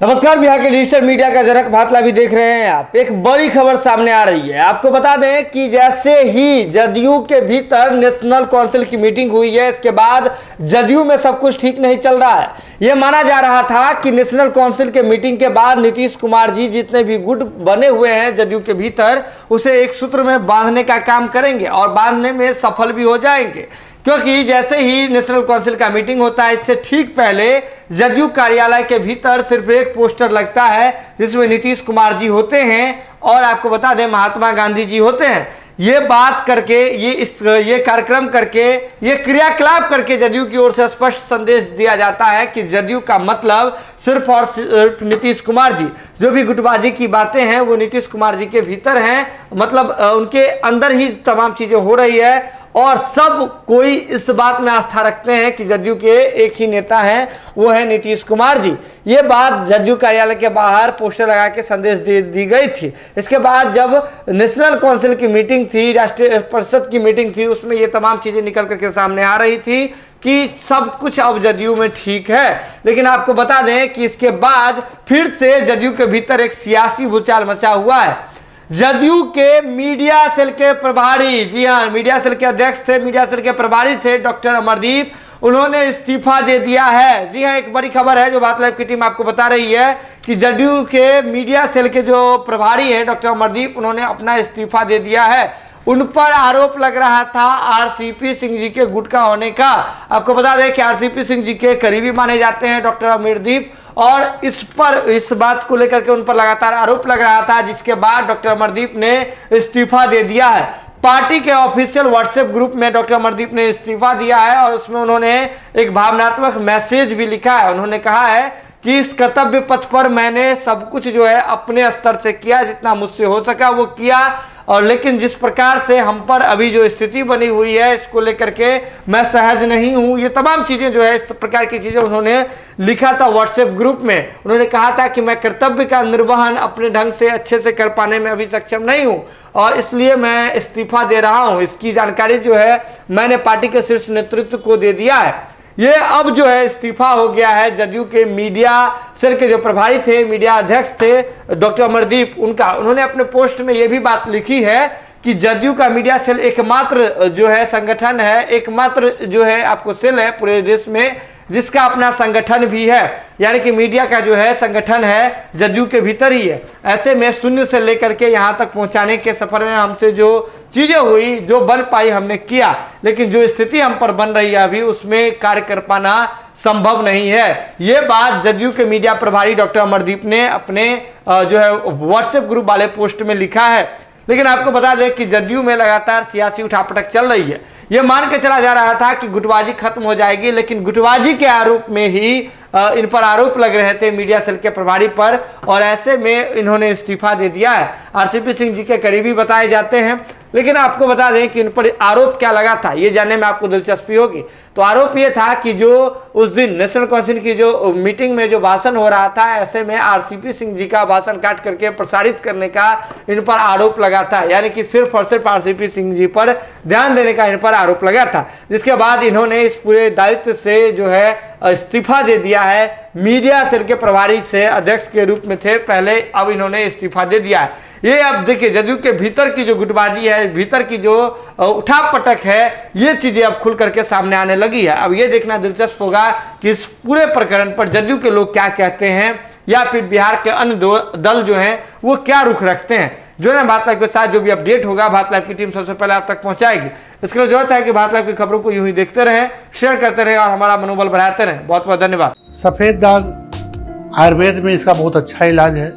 नमस्कार, बिहार के digital media का जनक भातला भी देख रहे हैं आप। एक बड़ी खबर सामने आ रही है। आपको बता दें कि जैसे ही जदयू के भीतर नेशनल काउंसिल की मीटिंग हुई है, इसके बाद जदयू में सब कुछ ठीक नहीं चल रहा है। यह माना जा रहा था कि नेशनल काउंसिल के मीटिंग के बाद नीतीश कुमार जी जितने भी गुट बने हुए हैं जदयू के भीतर, उसे एक सूत्र में बांधने का काम करेंगे और बांधने में सफल भी हो जाएंगे। क्योंकि जैसे ही नेशनल काउंसिल का मीटिंग होता है, इससे ठीक पहले जदयू कार्यालय के भीतर सिर्फ एक पोस्टर लगता है जिसमें नीतीश कुमार जी होते हैं और आपको बता दें महात्मा गांधी जी होते हैं। ये बात करके, ये कार्यक्रम करके, ये क्रियाकलाप करके जदयू की ओर से स्पष्ट संदेश दिया जाता है कि जदयू का मतलब सिर्फ और सिर्फ नीतीश कुमार जी। जो भी गुटबाजी की बातें हैं वो नीतीश कुमार जी के भीतर हैं, मतलब उनके अंदर ही तमाम चीजें हो रही है और सब कोई इस बात में आस्था रखते हैं कि जदयू के एक ही नेता हैं, वो है नीतीश कुमार जी। ये बात जदयू कार्यालय के बाहर पोस्टर लगा के संदेश दी गई थी। इसके बाद जब नेशनल काउंसिल की मीटिंग थी, राष्ट्रीय परिषद की मीटिंग थी, उसमें ये तमाम चीजें निकल करके सामने आ रही थी कि सब कुछ अब जदयू में ठीक है। लेकिन आपको बता दें कि इसके बाद फिर से जदयू के भीतर एक सियासी भूचाल मचा हुआ है। जदयू के मीडिया सेल के प्रभारी, जी हाँ, मीडिया सेल के अध्यक्ष थे, मीडिया सेल के प्रभारी थे डॉक्टर अमरदीप, उन्होंने इस्तीफा दे दिया है। जी हाँ, एक बड़ी खबर है जो बात लाइव की टीम आपको बता रही है कि जदयू के मीडिया सेल के जो प्रभारी हैं डॉक्टर अमरदीप, उन्होंने अपना इस्तीफा दे दिया है। उन पर आरोप लग रहा था आरसीपी सिंह जी के गुट का होने का। आपको बता दें कि आरसीपी सिंह जी के करीबी माने जाते हैं डॉक्टर अमरदीप, और इस बात को लेकर के उन पर लगातार आरोप लग रहा था, जिसके बाद डॉक्टर अमरदीप ने इस्तीफा दे दिया है। पार्टी के ऑफिशियल व्हाट्सएप ग्रुप में डॉक्टर अमरदीप ने इस्तीफा दिया है और उसमें उन्होंने एक भावनात्मक मैसेज भी लिखा है। उन्होंने कहा है कि इस कर्तव्य पथ पर मैंने सब कुछ जो है अपने स्तर से किया, जितना मुझसे हो सका वो किया, और लेकिन जिस प्रकार से हम पर अभी जो स्थिति बनी हुई है इसको लेकर के मैं सहज नहीं हूं। ये तमाम चीजें जो है, इस प्रकार की चीजें उन्होंने लिखा था व्हाट्सएप ग्रुप में। उन्होंने कहा था कि मैं कर्तव्य का निर्वहन अपने ढंग से अच्छे से कर पाने में अभी सक्षम नहीं हूं और इसलिए मैं इस्तीफा दे रहा हूं। इसकी जानकारी जो है मैंने पार्टी के शीर्ष नेतृत्व को दे दिया है। ये अब जो है इस्तीफा हो गया है जदयू के मीडिया सेल के जो प्रभारी थे, मीडिया अध्यक्ष थे डॉक्टर अमरदीप, उनका। उन्होंने अपने पोस्ट में ये भी बात लिखी है कि जदयू का मीडिया सेल एकमात्र जो है संगठन है, एकमात्र जो है आपको सेल है पूरे देश में जिसका अपना संगठन भी है, यानी कि मीडिया का जो है संगठन है जदयू के भीतर ही है। ऐसे में शून्य से लेकर के यहाँ तक पहुँचाने के सफर में हमसे जो चीजें हुई, जो बन पाई, हमने किया, लेकिन जो स्थिति हम पर बन रही है अभी उसमें कार्य कर पाना संभव नहीं है। ये बात जदयू के मीडिया प्रभारी डॉक्टर अमरदीप ने अपने जो है व्हाट्सएप ग्रुप वाले पोस्ट में लिखा है। लेकिन आपको बता दें कि जदयू में लगातार सियासी उठापटक चल रही है। यह मान के चला जा रहा था कि गुटबाजी खत्म हो जाएगी, लेकिन गुटबाजी के आरोप में ही इन पर आरोप लग रहे थे मीडिया सेल के प्रभारी पर, और ऐसे में इन्होंने इस्तीफा दे दिया है। आरसीपी सिंह जी के करीबी बताए जाते हैं, लेकिन आपको बता दें कि इन पर आरोप क्या लगा था, ये जानने में आपको दिलचस्पी होगी। तो आरोप ये था कि जो उस दिन नेशनल काउंसिल की जो मीटिंग में जो भाषण हो रहा था, ऐसे में आरसीपी सिंह जी का भाषण काट करके प्रसारित करने का इन पर आरोप लगा था, यानी कि सिर्फ और सिर्फ आरसीपी सिंह जी पर ध्यान देने का इन पर आरोप लगा था। जिसके बाद इन्होंने इस पूरे दायित्व से जो है इस्तीफा दे दिया है। मीडिया सेल के प्रभारी से अध्यक्ष के रूप में थे पहले, अब इन्होंने इस्तीफा दे दिया है। ये अब देखिए जदयू के भीतर की जो गुटबाजी है, भीतर की जो उठापटक है, ये चीजें अब खुल करके सामने आने लगी है। अब ये देखना दिलचस्प होगा कि इस पूरे प्रकरण पर जदयू के लोग क्या कहते हैं या फिर बिहार के अन्य दल जो हैं वो क्या रुख रखते हैं। जो है भारत लाइव के साथ जो भी अपडेट होगा भारत लाइव की टीम सबसे पहले आप तक पहुंचाएगी। इसके लिए जरूरत है कि भारत लाइव की खबरों को यूं ही देखते रहें, शेयर करते रहें और हमारा मनोबल बढ़ाते रहें। बहुत बहुत धन्यवाद। सफ़ेद दाग आयुर्वेद में इसका बहुत अच्छा इलाज है।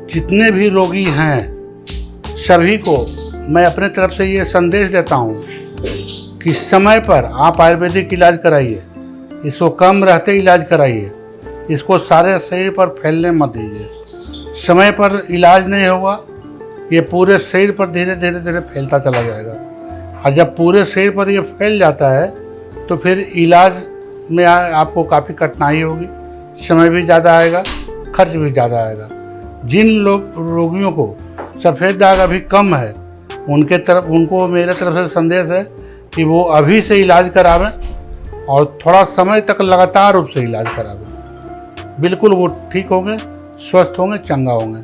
जितने भी रोगी हैं सभी को मैं अपने तरफ से ये संदेश देता हूँ कि समय पर आप आयुर्वेदिक इलाज कराइए, इसको कम रहते इलाज कराइए, इसको सारे शरीर पर फैलने मत दीजिए। समय पर इलाज नहीं होगा, ये पूरे शरीर पर धीरे धीरे धीरे फैलता चला जाएगा, और जब पूरे शरीर पर ये फैल जाता है तो फिर इलाज में आपको काफ़ी कठिनाई होगी, समय भी ज़्यादा आएगा, खर्च भी ज़्यादा आएगा। जिन रोगियों को सफ़ेद दाग अभी कम है उनको मेरे तरफ से संदेश है कि वो अभी से इलाज करावें और थोड़ा समय तक लगातार रूप से इलाज करावें। बिल्कुल वो ठीक होंगे, स्वस्थ होंगे, चंगा होंगे।